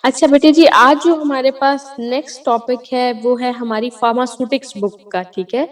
अच्छा बेटे जी, आज जो हमारे पास नेक्स्ट टॉपिक है, वो है हमारी फार्मास्यूटिक्स बुक का, ठीक है?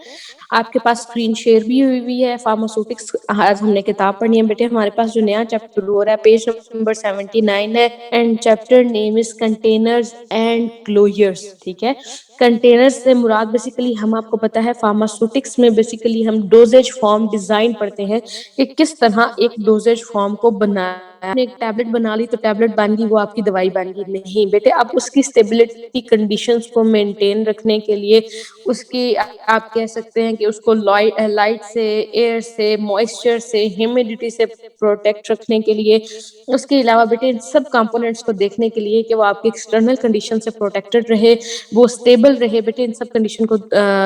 आपके पास स्क्रीन शेयर भी हुई है, फार्मास्यूटिक्स आज हमने किताब पढ़नी है बेटे, हमारे पास जो नया चैप्टर हो रहा है, पेज नंबर 79 है and chapter name is containers and closures, ठीक है? कंटेनर्स से मुराद बेसिकली हम आपको पता है फार्मास्यूटिक्स में बेसिकली हम डोज़ेज फॉर्म डिज़ाइन पढ़ते हैं कि किस तरह एक डोज़ेज फॉर्म को बनाया आपने एक टैबलेट बना ली तो टैबलेट बन गई, वो आपकी दवाई बन गई। नहीं बेटे, अब उसकी स्टेबिलिटी कंडीशंस को मेंटेन रखने के लिए उसकी आप कह सकते हैं कि उसको लाइट से, एयर से, मॉइस्चर से, ह्यूमिडिटी से प्रोटेक्ट रखने के लिए, उसके अलावा बेटे इन सब कंपोनेंट्स को देखने के लिए कि वो आपकी एक्सटर्नल कंडीशन से प्रोटेक्टेड रहे, वो स्टेबल रहे। बेटे इन सब कंडीशन को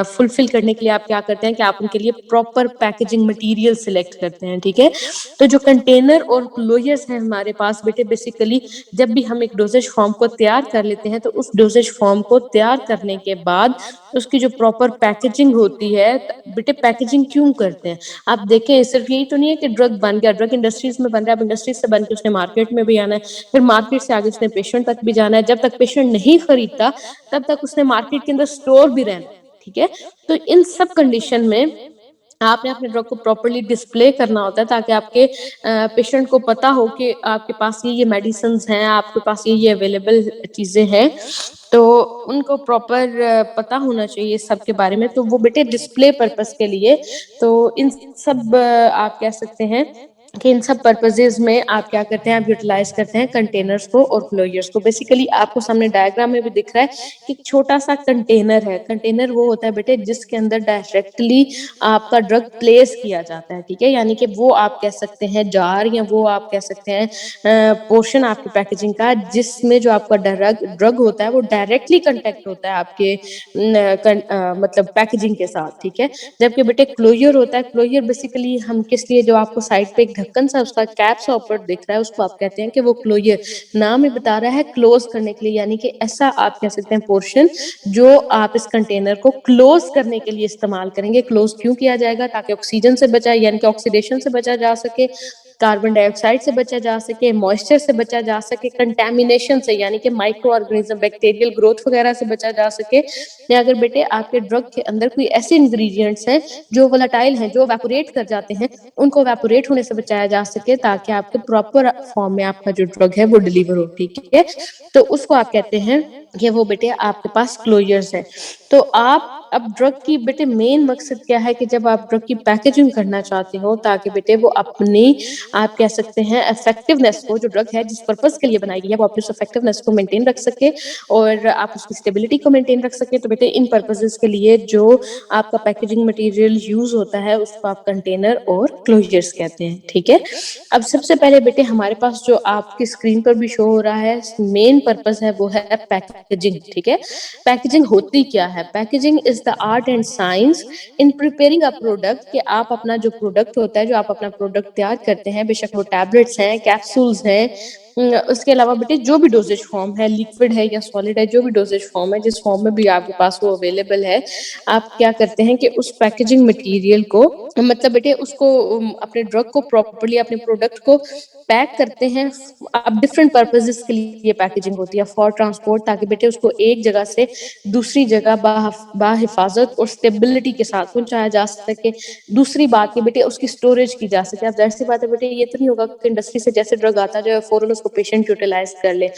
फुलफिल करने के लिए आप क्या करते हैं कि आप उनके लिए प्रॉपर पैकेजिंग मटेरियल सिलेक्ट करते हैं, ठीक है? तो जो कंटेनर और क्लोजर्स हैं हमारे पास बेटे, बेसिकली जब भी हम एक डोजेज फॉर्म को तैयार कर लेते हैं तो उस डोजेज फॉर्म को तैयार करने के बाद उसकी जो प्रॉपर पैकेजिंग होती है, बेटे पैकेजिंग क्यों करते हैं? आप देखें, सिर्फ यही तो नहीं है कि ड्रग बन गया, ड्रग इंडस्ट्रीज में बन रहा है, अब इंडस्ट्रीज से बन के उसने मार्केट में भी आना है, फिर मार्केट से आगे उसने पेशेंट तक भी जाना है। जब तक पेशेंट नहीं खरीदता तब तक उसने मार्केट के अंदर स्टोर भी रहना है, ठीक है? तो इन सब कंडीशन में आपने अपने ड्रग को प्रॉपर्ली डिस्प्ले करना होता है ताकि आपके पेशेंट को पता हो कि आपके पास ये मेडिसिन्स हैं, आपके पास ये अवेलेबल चीज़ें हैं। तो उनको प्रॉपर पता होना चाहिए सब के बारे में, तो वो बेटे डिस्प्ले पर्पज़ के लिए तो इन सब आप कह सकते हैं कि इन सब पर्पसेज़ में आप क्या करते हैं, आप यूटिलाइज़ करते हैं कंटेनर्स को और क्लोज़र्स को। बेसिकली आपको सामने डायग्राम में भी दिख रहा है कि एक छोटा-सा कंटेनर है। कंटेनर वो होता है बेटे जिसके अंदर डायरेक्टली आपका ड्रग प्लेस किया जाता है, ठीक है? यानी कि वो आप कह सकते हैं जार या वो आप कह सकते हैं पोर्शन आपकी पैकेजिंग का जिसमें जो आपका ड्रग ड्रग होता है वो डायरेक्टली कॉन्टैक्ट होता है आपके मतलब पैकेजिंग के साथ, ठीक है? जबकि बेटे क्लोज़र होता है, क्लोज़र बेसिकली हम किस लिए जो आपको साइड पे एक ढक्कन सा उसका कैप सा ऊपर दिख रहा है उसको आप कहते हैं कि वो क्लोज़र नाम ही बता रहा है क्लोज़ करने के लिए, यानी कि ऐसा आप कह सकते हैं पोर्शन जो आप इस कंटेनर को क्लोज़ करने के लिए इस्तेमाल करेंगे। क्लोज़ क्यों किया जाएगा? ताकि ऑक्सीजन से बचा यानी कि ऑक्सीडेशन से बचा जा सके, कार्बन डाइऑक्साइड से बचा जा सके, मॉइस्चर से बचा जा सके, कंटैमिनेशन से यानी कि माइक्रो ऑर्गेनिज़्म, बैक्टीरियल ग्रोथ वगैरह से बचा जा सके, या अगर बेटे आपके ड्रग के अंदर कोई ऐसे इंग्रीडिएंट्स हैं जो वोलेटाइल हैं, जो इवैपोरेट कर जाते हैं, उनको इवैपोरेट होने से बचाया जा सके ताकि आपके प्रॉपर फॉर्म में आपका जो ड्रग है वो डिलीवर हो, ठीक है? तो उसको आप कहते हैं कि वो बेटे आपके पास क्लोज़र्स है। तो आप अब ड्रग की बेटे मेन मकसद क्या है कि जब आप ड्रग की पैकेजिंग करना चाहते हो ताकि बेटे वो अपनी आप कह सकते हैं इफेक्टिवनेस को, जो ड्रग है जिस पर्पज़ के लिए बनाई गई है, वो अपनी उस इफेक्टिवनेस को मेंटेन रख सके और आप उसकी स्टेबिलिटी को मेंटेन रख सकें। तो बेटे इन पर्पसेज़ के लिए जो आपका पैकेजिंग मटेरियल यूज़ होता है उसको आप कंटेनर और क्लोज़र्स कहते हैं, ठीक है? अब सबसे पहले बेटे हमारे पास जो आपकी स्क्रीन पर भी शो हो रहा है, मेन पर्पज़ है वो है पैकेजिंग, ठीक है? पैकेजिंग होती क्या है? Packaging is the art and science in preparing a product, कि आप अपना जो प्रोडक्ट होता है, जो आप अपना प्रोडक्ट तैयार करते हैं, बेशक वो टैबलेट्स हैं, कैप्सूल्स हैं, उसके अलावा बेटे जो भी डोज़ेज फ़ॉर्म है, लिक्विड है या सॉलिड है, जो भी डोज़ेज फ़ॉर्म है, जिस फ़ॉर्म में भी आपके पास वो अवेलेबल है, आप क्या करते हैं कि उस पैकेजिंग मटीरियल को मतलब बेटे उसको अपने ड्रग को प्रॉपर्ली अपने प्रोडक्ट को पैक करते हैं। अब डिफरेंट पर्पसेस के लिए पैकेजिंग होती है, फॉर ट्रांसपोर्ट, ताकि बेटे उसको एक जगह से दूसरी जगह बाहिफाजत और स्टेबिलिटी के साथ पहुंचाया जा सके। दूसरी बात कि बेटे उसकी स्टोरेज की जा सके। अब जाहिर सी बात है बेटे, ये तो नहीं होगा कि इंडस्ट्री से जैसे ड्रग आता जाए फौरन उसको पेशेंट यूटिलाइज कर ले।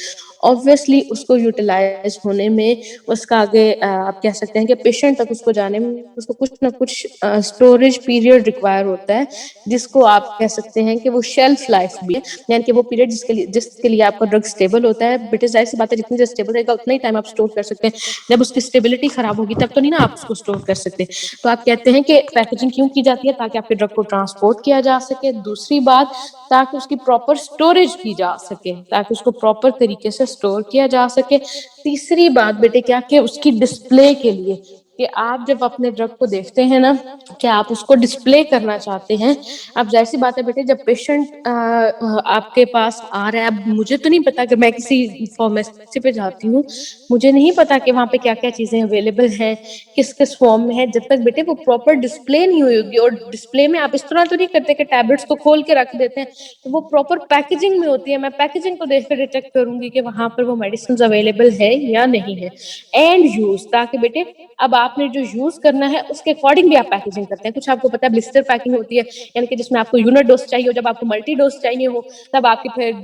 ऑब्वियसली उसको यूटिलाइज होने में उसका आगे आप कह सकते हैं कि पेशेंट तक उसको जाने में उसको कुछ ना कुछ स्टोरेज पीरियड रिक्वायर होता है, जिसको आप कह सकते हैं कि वो शेल्फ लाइफ भी है, यानी कि वो पीरियड जिसके लिए आपका ड्रग स्टेबल होता है। बेटे जाहिर सी बात है, जितनी देर स्टेबल रहेगा उतना ही टाइम आप स्टोर कर सकते हैं। जब उसकी स्टेबिलिटी खराब होगी तब तो नहीं ना आप उसको स्टोर कर सकते। तो आप कहते हैं कि पैकेजिंग क्यों की जाती है? ताकि आपके ड्रग को ट्रांसपोर्ट किया जा सके। दूसरी बात, ताकि उसकी प्रॉपर स्टोरेज की जा सके, ताकि उसको प्रॉपर तरीके से स्टोर किया जा सके। तीसरी बात बेटे क्या, कि उसकी डिस्प्ले के लिए, कि आप जब अपने ड्रग को देखते हैं ना, कि आप उसको डिस्प्ले करना चाहते हैं, अब ज़ाहिर-सी बात है बेटे, जब पेशेंट आपके पास आ रहा है, अब मुझे तो नहीं पता कि मैं किसी फार्मेसी पे जाती हूँ, मुझे नहीं पता कि वहाँ पे क्या-क्या चीज़ें अवेलेबल हैं, किस-किस फॉर्म में है, जब तक बेटे वो प्रॉपर डिस्प्ले नहीं हुई होगी, और डिस्प्ले में आप इस तरह तो नहीं करते कि टैबलेट्स को खोल के रख देते हैं, तो वो प्रॉपर पैकेजिंग में होती है, मैं पैकेजिंग को देख के डिटेक्ट करूँगी कि वहाँ पर वो मेडिसिन्स अवेलेबल है या नहीं है। एंड यूज़, ताकि बेटे अब आपने जो यूज़ करना है उसके अकॉर्डिंग भी आप पैकेजिंग करते हैं। कुछ आपको पता है ब्लिस्टर पैकिंग होती है, यानी कि जिसमें आपको यूनिट डोज़ चाहिए हो, जब आपको मल्टी डोज़ चाहिए हो, तब आपकी फिर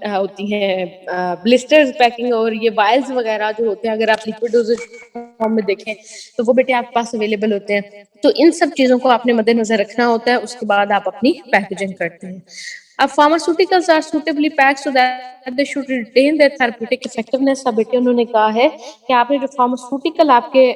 होती है ब्लिस्टर्स पैकिंग, और ये वायल्स वगैरह जो होते हैं, अगर आप लिक्विड डोज़ेज फॉर्म में देखें, तो वो बेटे आपके पास अवेलेबल होते हैं। तो इन सब चीज़ों को आपने मद्देनज़र रखना होता है, उसके बाद आप अपनी पैकेजिंग करते हैं। अब pharmaceuticals are suitably packed so that they should retain their therapeutic effectiveness. अब बेटे उन्होंने कहा है कि आपने जो फार्मास्यूटिकल आपके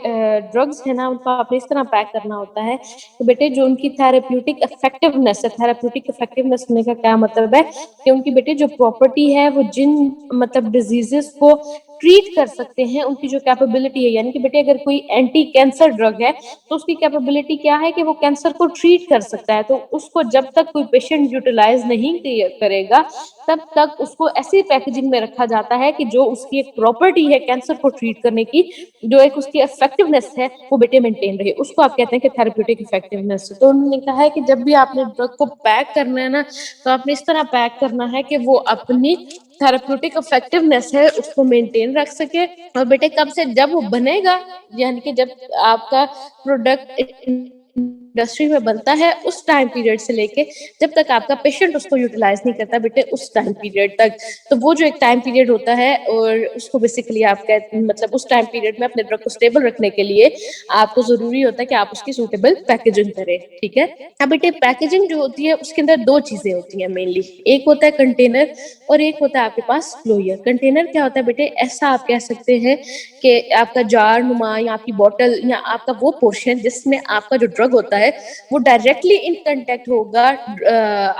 ड्रग्स है ना, उनको आपने इस तरह पैक करना होता है कि बेटे जो उनकी थेरेप्यूटिक इफेक्टिवनेस है, थेरेप्यूटिक इफेक्टिवनेस होने का क्या मतलब है कि उनकी बेटे जो प्रॉपर्टी है, वो जिन मतलब डिजीजेस को ट्रीट कर सकते हैं, उनकी जो कैपेबिलिटी है, यानी कि बेटे अगर कोई एंटी कैंसर ड्रग है, तो उसकी कैपेबिलिटी क्या है कि वो कैंसर को ट्रीट कर सकता है। तो उसको जब तक कोई पेशेंट यूटिलाइज नहीं करेगा, तब तक उसको ऐसी पैकेजिंग में रखा जाता है कि जो उसकी एक प्रॉपर्टी है कैंसर को ट्रीट करने की, जो एक उसकी इफेक्टिवनेस है, वो बेटे मेंटेन रहे, उसको आप कहते हैं कि थेरेप्यूटिक इफेक्टिवनेस। तो उन्होंने कहा है कि जब भी आपने ड्रग को पैक करना है ना, तो आपने इस तरह पैक करना है कि वो अपनी थेरेप्यूटिक इफेक्टिवनेस है उसको मेंटेन रख सके, और बेटे कब से जब वो बनेगा, यानी कि जब आपका प्रोडक्ट इंडस्ट्री में बनता है, उस टाइम पीरियड से लेके जब तक आपका पेशेंट उसको यूटिलाइज नहीं करता बेटे, उस टाइम पीरियड तक। तो वो जो एक टाइम पीरियड होता है, और उसको बेसिकली आप मतलब उस टाइम पीरियड में अपने ड्रग को स्टेबल रखने के लिए आपको जरूरी होता है कि आप उसकी सूटेबल पैकेजिंग करें, ठीक है। अब बेटे पैकेजिंग जो होती है, उसके अंदर दो चीजें होती हैं मेनली, एक होता है कंटेनर, और एक होता है आपके पास क्लोजर। कंटेनर क्या होता है बेटे, ऐसा आप कह सकते हैं कि आपका जार नुमा, या आपकी बॉटल, या आपका वो पोर्शन जिसमें आपका जो ड्रग होता है, वो डायरेक्टली इन कांटेक्ट होगा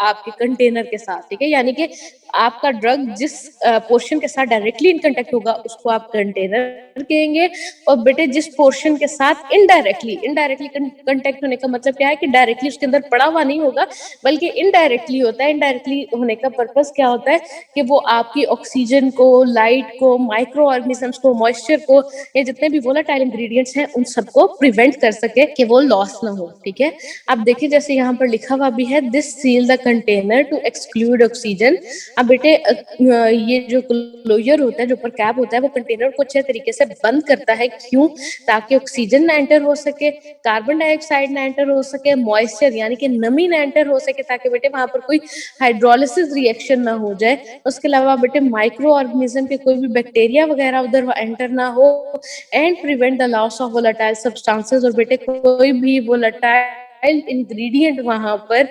आपके कंटेनर के साथ, ठीक है। यानी कि आपका ड्रग जिस पोर्शन के साथ डायरेक्टली इन कांटेक्ट होगा, उसको आप कंटेनर कहेंगे। और बेटे जिस पोर्शन के साथ इनडायरेक्टली इनडायरेक्टली कांटेक्ट होने का मतलब क्या है कि डायरेक्टली उसके अंदर पड़ा हुआ नहीं होगा, बल्कि इनडायरेक्टली होता है। इनडायरेक्टली होने का पर्पस क्या होता है कि वो आपकी ऑक्सीजन को, लाइट को, माइक्रो ऑर्गेनिजम्स को, मॉइस्चर को, या जितने भी वोलेटाइल इंग्रेडिएंट्स हैं, उन सबको प्रिवेंट कर सके कि वो लॉस ना हो, ठीक है। अब देखिए जैसे यहाँ पर लिखा हुआ भी है, this seal the container to exclude oxygen. अब बेटे ये जो क्लोजर होता है, जो ऊपर कैप होता है, वो कंटेनर को अच्छे तरीके से बंद करता है, क्यों? ताकि ऑक्सीजन ना एंटर हो सके, कार्बन डाइऑक्साइड ना एंटर हो सके, मॉइस्चर यानी कि नमी ना एंटर हो सके, ताकि बेटे वहां पर कोई हाइड्रोलिसिस रिएक्शन ना हो जाए। उसके अलावा बेटे माइक्रो ऑर्गेनिज्म के कोई भी बैक्टीरिया वगैरह उधर एंटर ना हो, and prevent the loss of volatile substances. और बेटे कोई भी वोलेटाइल इंग्रेडिएंट वहां पर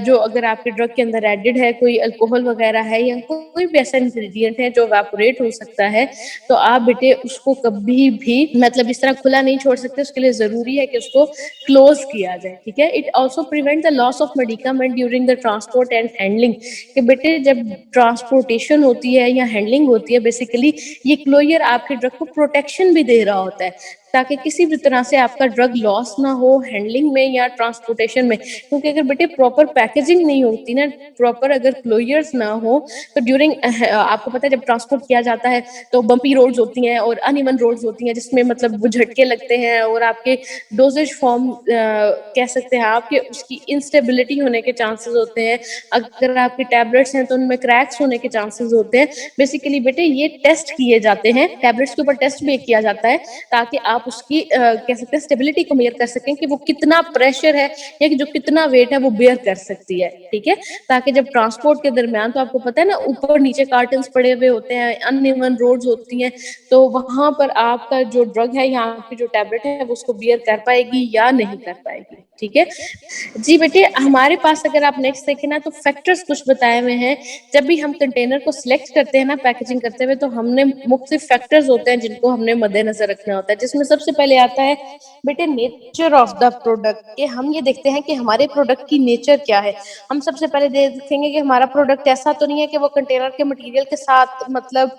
जो अगर आपके ड्रग के अंदर एडेड है, कोई अल्कोहल वगैरह है, या कोई भी ऐसा इंग्रेडिएंट है जो इवेपोरेट हो सकता है, तो आप बेटे उसको कभी भी मतलब इस तरह खुला नहीं छोड़ सकते। उसके लिए जरूरी है कि उसको क्लोज किया जाए, ठीक है। It also prevent the loss of medicament during the transport and handling. कि बेटे जब ट्रांसपोर्टेशन होती है या हैंडलिंग होती है, बेसिकली ये क्लोजर आपके ड्रग को प्रोटेक्शन भी दे रहा होता है, ताकि किसी भी तरह से आपका ड्रग लॉस ना हो हैंडलिंग में या ट्रांसपोर्टेशन में। क्योंकि अगर बेटे प्रॉपर पैकेजिंग नहीं होती ना, प्रॉपर अगर क्लोजर्स ना हो, तो ड्यूरिंग आपको पता है जब ट्रांसपोर्ट किया जाता है, तो बम्पी रोड्स होती हैं और अनइवन रोड्स होती हैं, जिसमें मतलब वो झटके लगते हैं, और आपके डोजेज फॉर्म कह सकते हैं आपके उसकी इंस्टेबिलिटी होने के चांसेस होते हैं। अगर आपकी टैबलेट्स हैं तो उनमें क्रैक्स होने के चांसेस होते हैं। बेसिकली बेटे ये टेस्ट किए जाते हैं, टैबलेट्स के ऊपर टेस्ट भी किया जाता है, ताकि आप उसकी कह सकते हैं स्टेबिलिटी को मेजर कर सकें कि वो कितना प्रेशर है, या कि जो कितना वेट है वो बेयर कर सकती है, ठीक है। ताकि जब ट्रांसपोर्ट के दरमियान, तो आपको पता है ना ऊपर नीचे कार्टन पड़े हुए होते हैं, अनइवन रोड्स होती हैं, तो वहां पर आपका जो ड्रग है या आपकी जो टैबलेट है वो उसको बियर कर पाएगी या नहीं कर पाएगी, ठीक है। जी बेटे, हमारे पास अगर आप नेक्स्ट देखें ना, तो फैक्टर्स कुछ बताए हुए हैं। जब भी हम कंटेनर को सिलेक्ट करते हैं ना पैकेजिंग करते हुए, तो हमने मुख्तलिफ फैक्टर्स होते हैं जिनको हमने मद्देनजर रखना होता है, जिसमें सबसे पहले आता है बेटे नेचर ऑफ द प्रोडक्ट, कि हम ये देखते हैं कि हमारे प्रोडक्ट की नेचर क्या है। हम सबसे पहले देखेंगे कि हमारा प्रोडक्ट ऐसा तो नहीं है कि वो कंटेनर के मटेरियल के साथ मतलब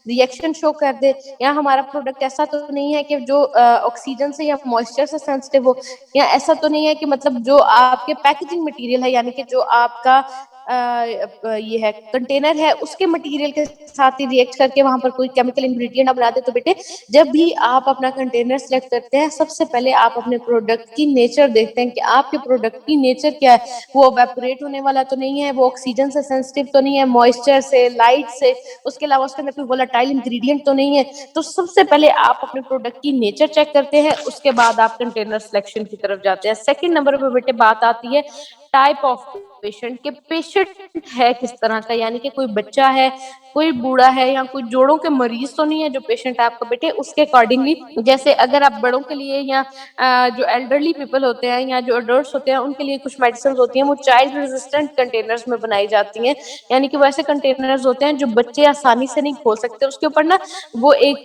रिएक्शन शो कर दे, या हमारा प्रोडक्ट ऐसा तो नहीं है कि जो ऑक्सीजन से या मॉइस्चर से सेंसिटिव हो, या ऐसा तो नहीं है कि मतलब जो आपके पैकेजिंग मटेरियल है, यानी कि जो आपका ये है कंटेनर है, उसके मटेरियल के साथ ही रिएक्ट करके वहां पर कोई केमिकल इंग्रेडिएंट ना बना दे। तो बेटे जब भी आप अपना कंटेनर सेलेक्ट करते हैं, सबसे पहले आप अपने प्रोडक्ट की नेचर देखते हैं कि आपके प्रोडक्ट की नेचर क्या है। वो इवेपोरेट होने वाला तो नहीं है, वो ऑक्सीजन से सेंसिटिव तो नहीं है, मॉइस्चर से, लाइट से, उसके अलावा उसके अंदर कोई वोलेटाइल इंग्रेडिएंट तो नहीं है। तो सबसे पहले आप अपने प्रोडक्ट की नेचर चेक करते हैं, उसके बाद आप कंटेनर सिलेक्शन की तरफ जाते हैं। सेकंड नंबर पे बेटे बात आती है टाइप ऑफ पेशेंट, के पेशेंट है किस तरह का, यानी कि कोई बच्चा है, कोई बूढ़ा है, या कोई जोड़ों के मरीज तो नहीं है जो पेशेंट है आपका बेटे। उसके अकॉर्डिंगली जैसे अगर आप बड़ों के लिए या जो एल्डरली पीपल होते हैं या जो अडल्ट्स होते हैं, उनके लिए कुछ मेडिसिन होती हैं, वो चाइल्ड रेजिस्टेंट कंटेनर्स में बनाई जाती हैं। यानी कि वो ऐसे कंटेनर्स होते हैं जो बच्चे आसानी से नहीं खोल सकते। उसके ऊपर ना वो एक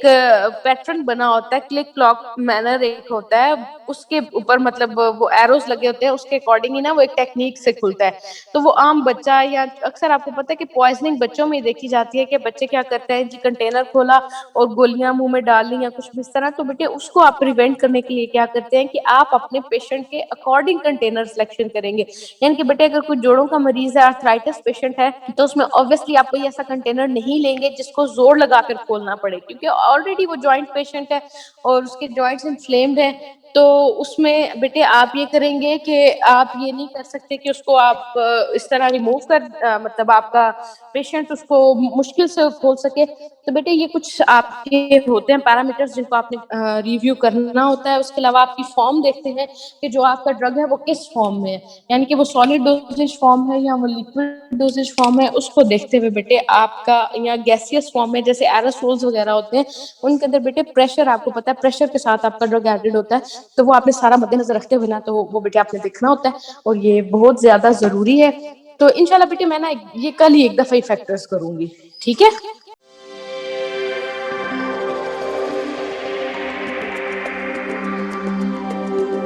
पैटर्न बना होता है, क्लिक क्लॉक मैनर एक होता है, उसके ऊपर मतलब वो एरोज लगे होते हैं, उसके अकॉर्डिंग ही ना वो एक टेक्निक से खुलता है। तो वो आम बच्चा, या अक्सर आपको पता है कि पॉइजनिंग बच्चों में ही देखी जाती है कि बच्चे क्या करते हैं जी, कंटेनर खोला और गोलियां मुंह में डाल ली या कुछ भी इस तरह। तो बेटे उसको आप प्रिवेंट करने के लिए क्या करते हैं कि आप अपने पेशेंट के अकॉर्डिंग कंटेनर सिलेक्शन करेंगे। यानी कि बेटे अगर कोई जोड़ों का मरीज है, आर्थराइटिस पेशेंट है, तो उसमें ऑब्वियसली आप कोई ऐसा कंटेनर नहीं लेंगे जिसको जोर लगाकर खोलना पड़े, क्योंकि ऑलरेडी वो जॉइंट पेशेंट है और उसके जॉइंट्स इन्फ्लेम्ड है। तो उसमें बेटे आप ये करेंगे कि आप ये नहीं कर सकते कि उसको आप इस तरह रिमूव कर मतलब आपका पेशेंट उसको मुश्किल से खोल सके। तो बेटे ये कुछ आपके होते हैं पैरामीटर्स जिनको आपने रिव्यू करना होता है। उसके अलावा आपकी फॉर्म देखते हैं कि जो आपका ड्रग है वो किस फॉर्म में है, यानी कि वो सॉलिड डोजेज फॉर्म है या वो लिक्विड डोजेज फॉर्म है। उसको देखते हुए बेटे आपका या गैसियस फॉर्म में जैसे एरोसोल्स वगैरह होते हैं, उनके अंदर बेटे प्रेशर, आपको पता है प्रेशर के साथ आपका ड्रग एडेड होता है। तो वो आपने सारा मद्देनजर रखते हुए ना, तो वो बेटे आपने देखना होता है, और ये बहुत ज्यादा जरूरी है। तो इंशाल्लाह बेटे मैं ना ये कल ही एक दफा ही फैक्टर्स करूंगी, ठीक है।